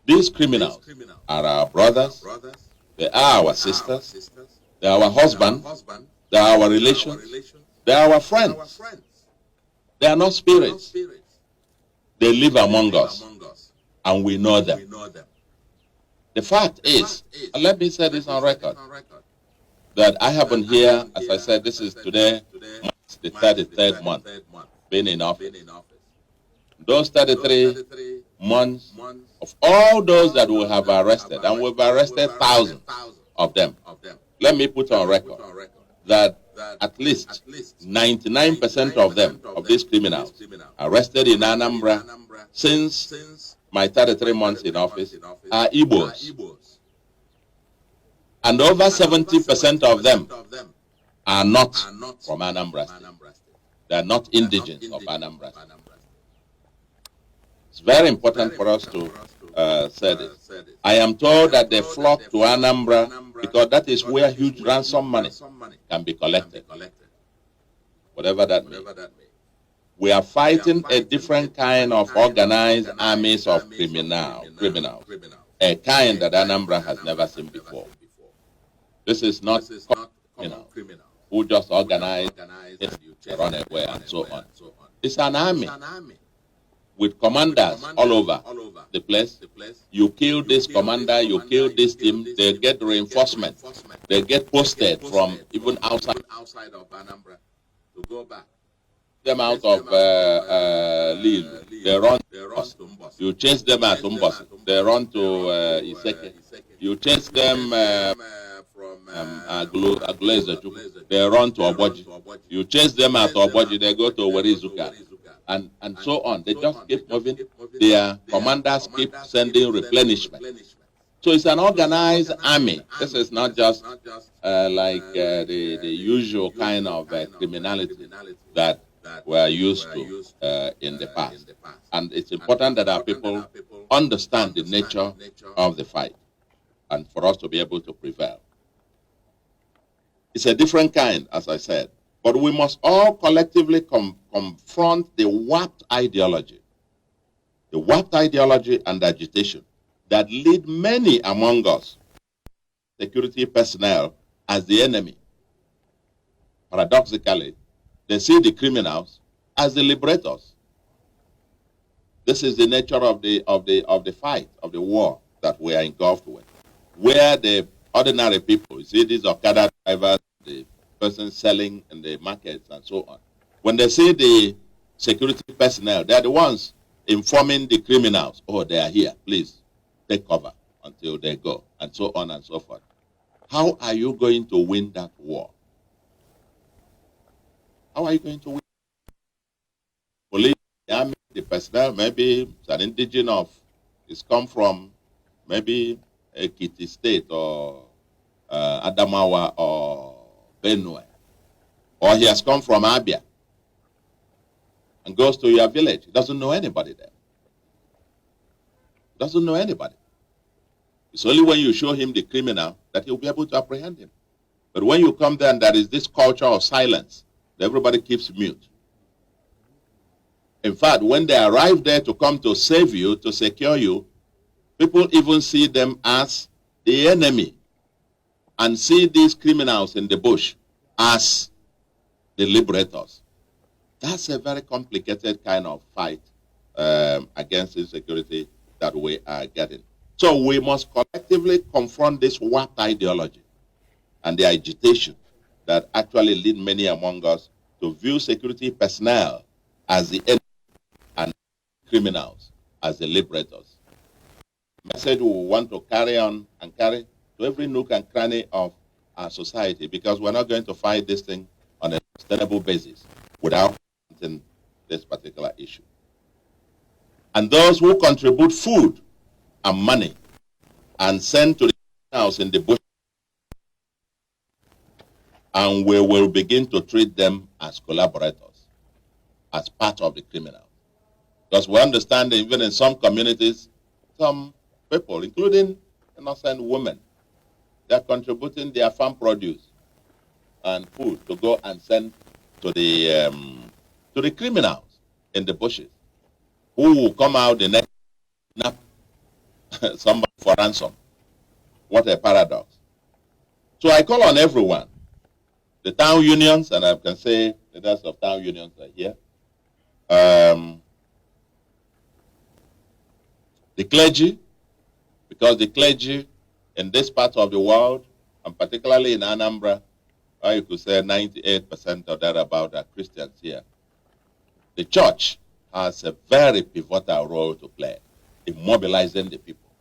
These criminals are our brothers, they are our sisters, they are our husbands, they are our relations, they are our friends. They are not spirits. They live among us, and we know them. The fact is, and let me say this on record, that I have been here, as I said, this is today, the 33rd month being in office. Those 33 months of all those that we have arrested, and we've arrested thousands of them, let me put on record that at least 99% of them, of these criminals, arrested in Anambra since my 33 months in office, are Igbos. And over 70% of them are not from Anambra State. They are not indigenous of Anambra State. It's very important for us to say this. I am told that they flock to Anambra because that is where huge ransom money can be collected, whatever that may. We are fighting a different kind of organized armies of criminals, a kind that Anambra has never seen before. This is not criminals who just organize, run away, and so on. It's an army with commanders all over the place. You kill this commander, you kill this team, they get reinforcement. They get posted from even outside of Anambra to go back. Them out of Lille, they run to us. You chase them at Umbos, they run to Iseke. You chase them from Agleze, they run to Oboji. You chase them at Oboji, they go to Werizuka. And so on. They just keep moving. Their commanders keep sending replenishment. So it's an organized army. This is not just like the usual kind of criminality that we're used to in the past. And it's important that our people understand the nature of the fight and for us to be able to prevail. It's a different kind, as I said. But we must all collectively confront the warped ideology and agitation that lead many among us, security personnel, as the enemy. Paradoxically, they see the criminals as the liberators. This is the nature of the fight, of the war that we are engulfed with, where the ordinary people, you see these Okada drivers, the person selling in the markets and so on. When they see the security personnel, they are the ones informing the criminals, oh, they are here, please take cover until they go, and so on and so forth. How are you going to win that war? How are you going to win? Police, the army, the personnel, maybe it's an indigenous it's come from maybe Ekiti State or Adamawa or Benue, or he has come from Abia and goes to your village. He doesn't know anybody there. Doesn't know anybody. It's only when you show him the criminal that he'll be able to apprehend him. But when you come there and there is this culture of silence, everybody keeps mute. In fact, when they arrive there to come to save you, to secure you, people even see them as the enemy and see these criminals in the bush as the liberators. That's a very complicated kind of fight against insecurity that we are getting. So we must collectively confront this warped ideology and the agitation that actually lead many among us to view security personnel as the enemy and criminals as the liberators. Message we want to carry on and carry to every nook and cranny of our society, because we're not going to fight this thing on a sustainable basis without this particular issue. And those who contribute food and money and send to the house in the bush, and we will begin to treat them as collaborators, as part of the criminal. Because we understand that even in some communities, some people, including innocent women, they are contributing their farm produce and food to go and send to the criminals in the bushes, who will come out the next nap somebody for ransom. What a paradox. So I call on everyone, the town unions, and I can say the rest of town unions are here, the clergy, because the clergy in this part of the world, and particularly in Anambra, you could say 98% or thereabout are Christians here. The church has a very pivotal role to play in mobilizing the people.